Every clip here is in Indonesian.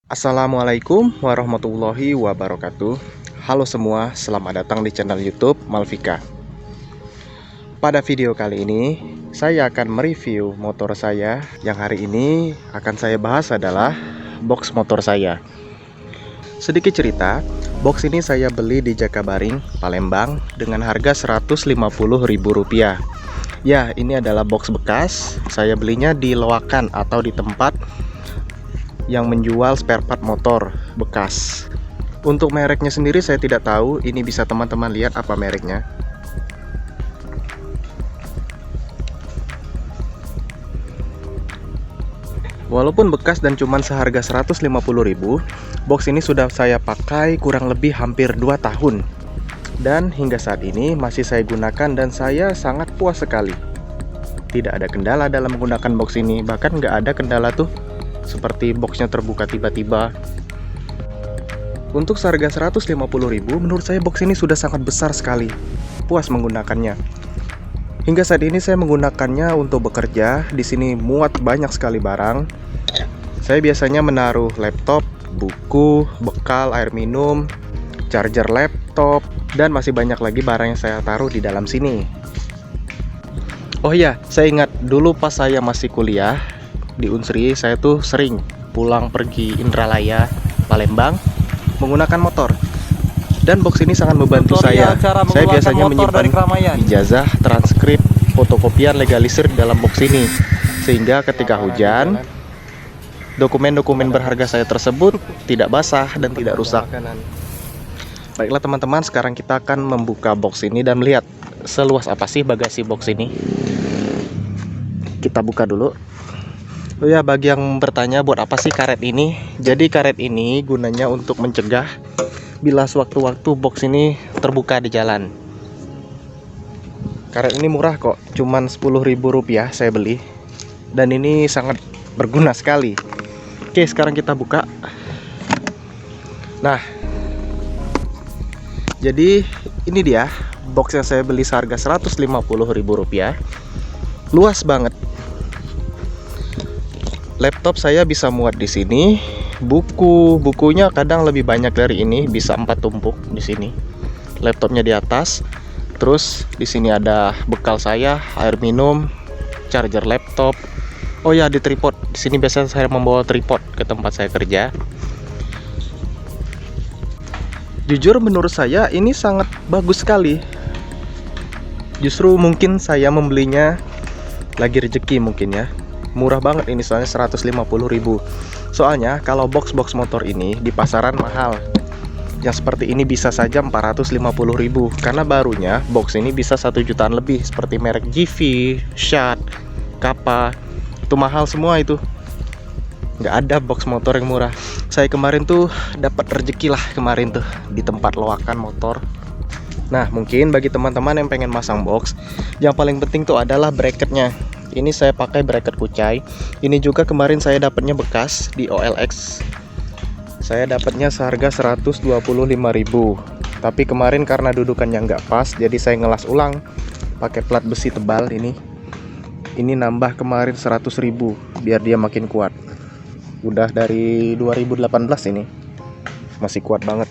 Assalamualaikum warahmatullahi wabarakatuh. Halo semua, selamat datang di channel YouTube Malvika. Pada video kali ini, saya akan mereview motor saya. Yang hari ini akan saya bahas adalah box motor saya. Sedikit cerita, box ini saya beli di Jakabaring, Palembang dengan harga Rp150.000. Ya, ini adalah box bekas. Saya belinya di loakan atau di tempat yang menjual spare part motor bekas. Untuk mereknya sendiri saya tidak tahu. Ini bisa teman-teman lihat apa mereknya. Walaupun bekas dan cuman seharga Rp150.000, box ini sudah saya pakai kurang lebih hampir 2 tahun. Dan hingga saat ini masih saya gunakan dan saya sangat puas sekali. Tidak ada kendala dalam menggunakan box ini. Bahkan nggak ada kendala tuh seperti boxnya terbuka tiba-tiba. Untuk seharga Rp150.000, menurut saya box ini sudah sangat besar sekali. Puas menggunakannya. Hingga saat ini saya menggunakannya untuk bekerja. Di sini muat banyak sekali barang. Saya biasanya menaruh laptop, buku, bekal, air minum, charger laptop, dan masih banyak lagi barang yang saya taruh di dalam sini. Oh iya, saya ingat dulu pas saya masih kuliah di Unsri, saya tuh sering pulang pergi Indralaya, Palembang menggunakan motor. Dan box ini sangat membantu saya. Saya biasanya menyimpan ijazah, transkrip, fotokopian, legalisir di dalam box ini. Sehingga ketika hujan, dokumen-dokumen berharga saya tersebut tidak basah dan tidak rusak. Baiklah teman-teman, sekarang kita akan membuka box ini dan melihat seluas apa sih bagasi box ini. Kita buka dulu. Oh ya, bagi yang bertanya buat apa sih karet ini? Jadi karet ini gunanya untuk mencegah bila sewaktu-waktu box ini terbuka di jalan. Karet ini murah kok, cuman Rp10.000 saya beli. Dan ini sangat berguna sekali. Oke, sekarang kita buka. Nah, jadi ini dia box yang saya beli seharga Rp150.000. Luas banget. Laptop saya bisa muat di sini. Bukunya kadang lebih banyak dari ini, bisa 4 tumpuk di sini. Laptopnya di atas. Terus di sini ada bekal saya, air minum, charger laptop. Oh ya, di tripod. Di sini biasanya saya membawa tripod ke tempat saya kerja. Jujur menurut saya ini sangat bagus sekali. Justru mungkin saya membelinya lagi rezeki mungkin ya. Murah banget ini, soalnya Rp150.000. Soalnya kalau box-box motor ini di pasaran mahal. Yang seperti ini bisa saja Rp450.000. Karena barunya box ini bisa 1 jutaan lebih. Seperti merek GV, Shad, Kappa. Itu mahal semua itu. Nggak ada box motor yang murah. Saya kemarin tuh dapat rezeki lah kemarin tuh di tempat loakan motor. Nah, mungkin bagi teman-teman yang pengen masang box, yang paling penting tuh adalah bracketnya. Ini saya pakai bracket kucai. Ini juga kemarin saya dapatnya bekas di OLX. Saya dapatnya seharga Rp125.000. Tapi kemarin karena dudukannya nggak pas, jadi saya ngelas ulang pakai plat besi tebal ini. Ini nambah kemarin 100.000 biar dia makin kuat. Udah dari 2018 ini. Masih kuat banget.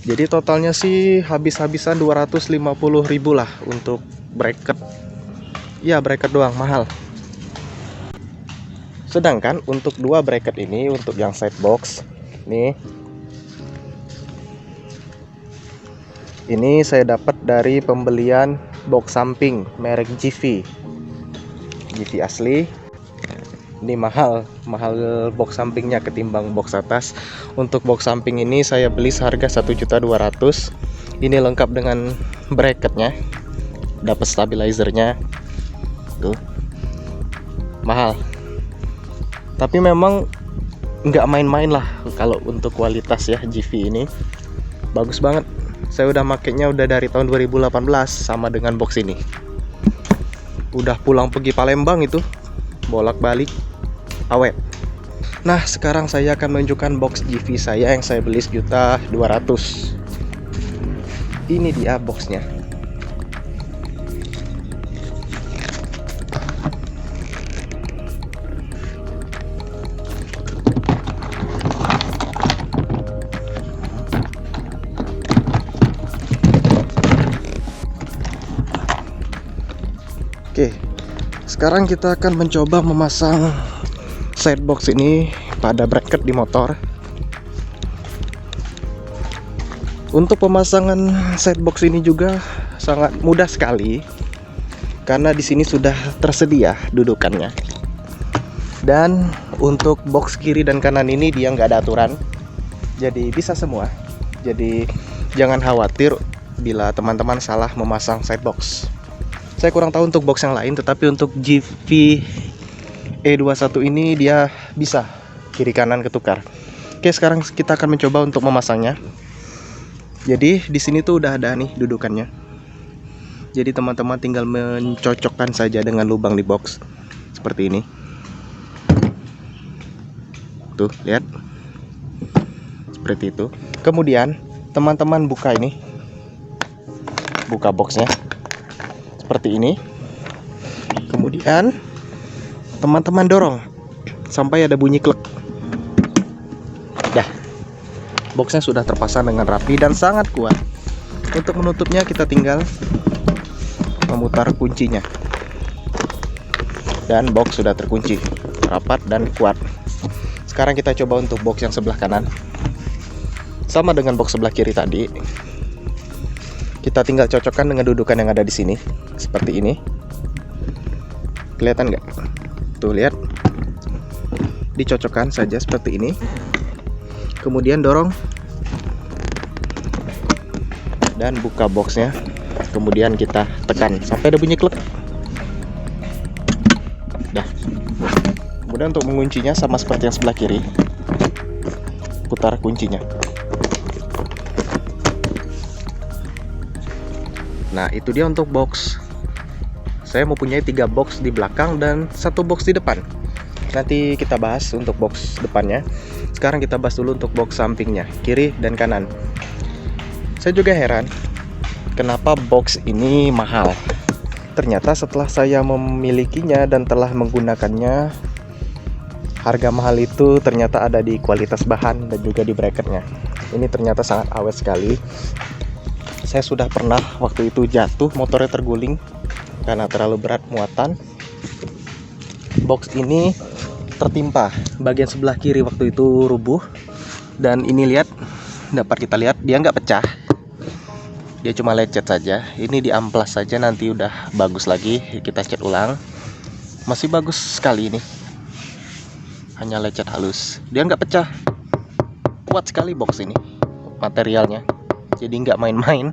Jadi totalnya sih habis-habisan 250.000 lah untuk bracket. Ya, bracket doang mahal. Sedangkan untuk 2 bracket ini, untuk yang side box nih, ini saya dapat dari pembelian box samping merek GV asli. Ini mahal box sampingnya ketimbang box atas. Untuk box samping ini saya beli seharga Rp1.200.000. Ini lengkap dengan bracketnya, dapat stabilizernya. Tuh, mahal. Tapi memang nggak main-main lah kalau untuk kualitas ya. GV ini bagus banget. Saya udah makainya udah dari tahun 2018 sama dengan box ini. Udah pulang pergi Palembang itu bolak-balik awet. Nah, sekarang saya akan menunjukkan box GV saya yang saya beli Rp1.200.000. Ini dia boxnya. sekarang kita akan mencoba memasang sidebox ini pada bracket di motor. Untuk pemasangan sidebox ini juga sangat mudah sekali, karena di sini sudah tersedia dudukannya. Dan untuk box kiri dan kanan ini dia nggak ada aturan, jadi bisa semua. Jadi jangan khawatir bila teman-teman salah memasang sidebox. Saya kurang tahu untuk box yang lain, tetapi untuk GV E21 ini dia bisa kiri kanan ketukar. Oke, sekarang kita akan mencoba untuk memasangnya. Jadi di sini tuh udah ada nih dudukannya. Jadi teman-teman tinggal mencocokkan saja dengan lubang di box seperti ini. Tuh, lihat. Seperti itu. Kemudian teman-teman buka ini. Buka boxnya. Seperti ini. Kemudian teman-teman dorong sampai ada bunyi klek. Dah. Boxnya sudah terpasang dengan rapi dan sangat kuat. Untuk menutupnya kita tinggal memutar kuncinya. Dan box sudah terkunci, rapat dan kuat. Sekarang kita coba untuk box yang sebelah kanan. Sama dengan box sebelah kiri tadi. Kita tinggal cocokkan dengan dudukan yang ada di sini, seperti ini. Kelihatan nggak? Tuh, lihat. Dicocokkan saja seperti ini. Kemudian dorong dan buka boxnya. Kemudian kita tekan sampai ada bunyi klek. Dah. Kemudian untuk menguncinya sama seperti yang sebelah kiri. Putar kuncinya. Nah, itu dia untuk box. Saya mempunyai 3 box di belakang dan 1 box di depan. Nanti kita bahas untuk box depannya. Sekarang kita bahas dulu untuk box sampingnya, kiri dan kanan. Saya juga heran kenapa box ini mahal. Ternyata setelah saya memilikinya dan telah menggunakannya, harga mahal itu ternyata ada di kualitas bahan dan juga di bracketnya. Ini ternyata sangat awet sekali. Saya sudah pernah waktu itu jatuh, motornya terguling karena terlalu berat muatan. Box ini tertimpa bagian sebelah kiri waktu itu rubuh. Dan ini lihat, dapat kita lihat dia nggak pecah. Dia cuma lecet saja. Ini diamplas saja, nanti udah bagus lagi. Kita cat ulang. Masih bagus sekali ini. Hanya lecet halus. Dia nggak pecah. Kuat sekali box ini materialnya. Jadi nggak main-main.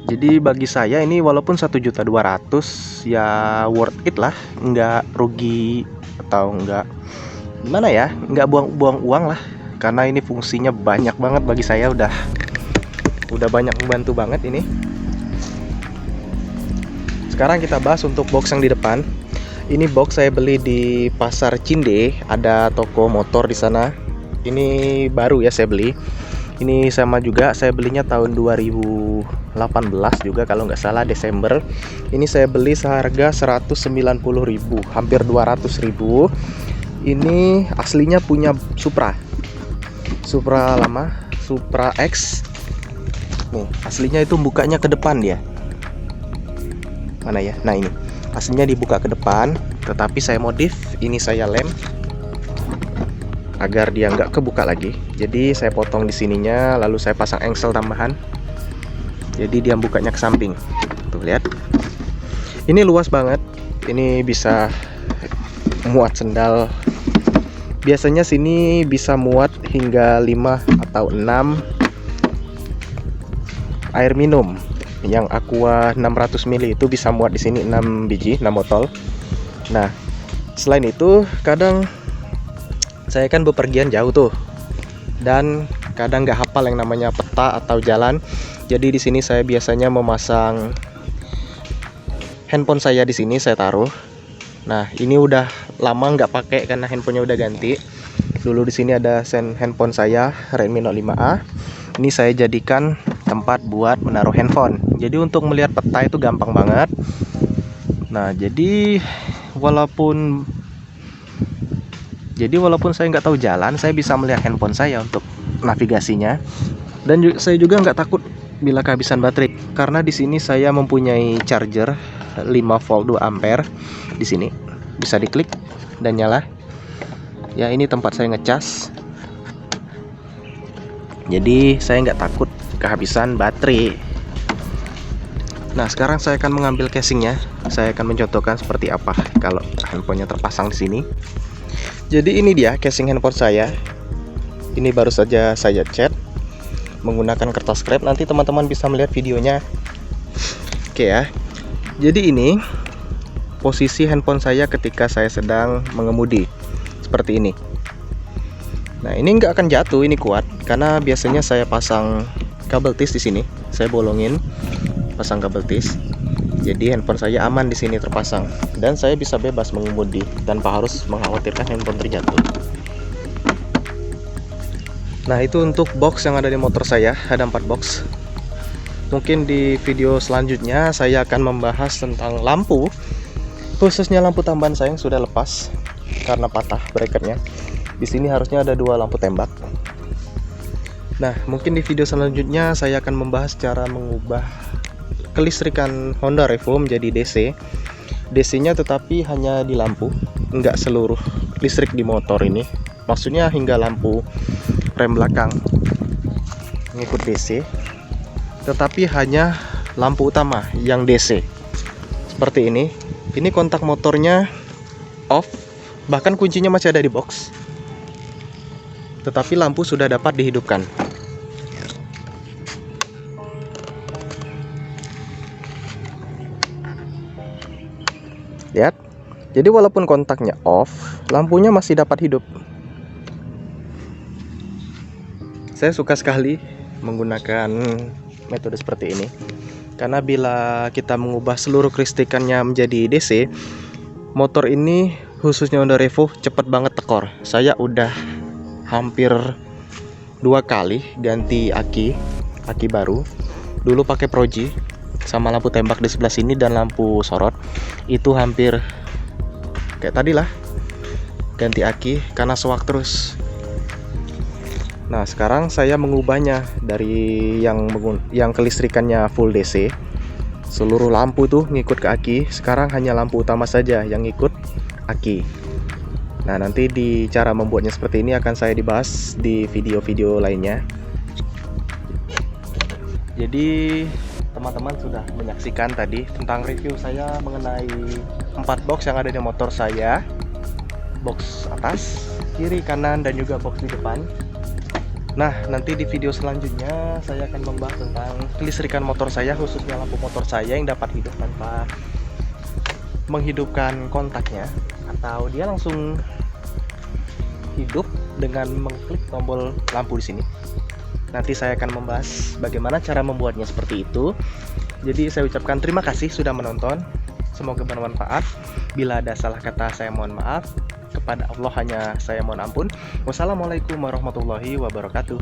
Jadi bagi saya ini walaupun 1.200.000 ya worth it lah, nggak rugi atau nggak gimana ya, nggak buang-buang uang lah, karena ini fungsinya banyak banget bagi saya, udah banyak membantu banget ini. Sekarang kita bahas untuk box yang di depan. Ini box saya beli di Pasar Cinde, ada toko motor di sana. Ini baru ya saya beli. Ini sama juga, saya belinya tahun 2018 juga kalau nggak salah, Desember. Ini saya beli seharga 190.000, hampir 200.000. Ini aslinya punya Supra lama, Supra X. Nih, aslinya itu bukanya ke depan dia. Mana ya? Nah, ini. Aslinya dibuka ke depan, tetapi saya modif, ini saya lem agar dia nggak kebuka lagi. Jadi saya potong di sininya, lalu saya pasang engsel tambahan. Jadi dia bukanya ke samping. Tuh, lihat. Ini luas banget. Ini bisa muat sendal. Biasanya sini bisa muat hingga 5 atau 6 air minum. Yang Aqua 600 ml itu bisa muat di sini 6 biji, 6 botol. Nah, selain itu kadang saya kan bepergian jauh tuh, dan kadang nggak hafal yang namanya peta atau jalan. Jadi di sini saya biasanya memasang handphone saya di sini, saya taruh. Nah, ini udah lama nggak pakai karena handphonenya udah ganti. Dulu di sini ada handphone saya Redmi Note 5A. Ini saya jadikan tempat buat menaruh handphone. Jadi untuk melihat peta itu gampang banget. Nah, jadi walaupun saya nggak tahu jalan, saya bisa melihat handphone saya untuk navigasinya. Dan saya juga nggak takut bila kehabisan baterai, karena di sini saya mempunyai charger 5 volt 2 ampere di sini. Bisa diklik dan nyala. Ya, ini tempat saya ngecas. Jadi saya nggak takut kehabisan baterai. Nah, sekarang saya akan mengambil casingnya. Saya akan mencontohkan seperti apa kalau handphonenya terpasang di sini. Jadi ini dia casing handphone saya. Ini baru saja saya cat menggunakan kertas krep. Nanti teman-teman bisa melihat videonya. Oke ya. Jadi ini posisi handphone saya ketika saya sedang mengemudi. Seperti ini. Nah, ini nggak akan jatuh, ini kuat karena biasanya saya pasang kabel tis di sini. Saya bolongin, pasang kabel tis. Jadi handphone saya aman di sini terpasang dan saya bisa bebas mengemudi tanpa harus mengkhawatirkan handphone terjatuh. Nah, itu untuk box yang ada di motor saya, ada 4 box. Mungkin di video selanjutnya saya akan membahas tentang lampu, khususnya lampu tambahan saya yang sudah lepas karena patah bracketnya. Di sini harusnya ada 2 lampu tembak. Nah, mungkin di video selanjutnya saya akan membahas cara mengubah kelistrikan Honda Revo menjadi DC. DC-nya tetapi hanya di lampu, enggak seluruh listrik di motor ini. Maksudnya hingga lampu rem belakang mengikut DC, tetapi hanya lampu utama yang DC. Seperti ini. Ini kontak motornya off, bahkan kuncinya masih ada di box. Tetapi lampu sudah dapat dihidupkan. Lihat. Jadi walaupun kontaknya off, lampunya masih dapat hidup. Saya suka sekali menggunakan metode seperti ini. Karena bila kita mengubah seluruh kelistrikannya menjadi DC, motor ini khususnya Honda Revo cepat banget tekor. Saya udah hampir 2 kali ganti aki baru. Dulu pakai Proji sama lampu tembak di sebelah sini dan lampu sorot. Itu hampir kayak tadi lah, ganti aki karena sewak terus. Nah, sekarang saya mengubahnya dari yang kelistrikannya full DC. Seluruh lampu tuh ngikut ke aki. Sekarang hanya lampu utama saja yang ngikut aki. Nah, nanti di cara membuatnya seperti ini akan saya dibahas di video-video lainnya. Jadi teman-teman sudah menyaksikan tadi tentang review saya mengenai 4 box yang ada di motor saya. Box atas, kiri, kanan, dan juga box di depan. Nah, nanti di video selanjutnya saya akan membahas tentang kelistrikan motor saya, khususnya lampu motor saya yang dapat hidup tanpa menghidupkan kontaknya, atau dia langsung hidup dengan mengklik tombol lampu di sini. Nanti saya akan membahas bagaimana cara membuatnya seperti itu. Jadi saya ucapkan terima kasih sudah menonton. Semoga bermanfaat. Bila ada salah kata saya mohon maaf. Kepada Allah hanya saya mohon ampun. Wassalamualaikum warahmatullahi wabarakatuh.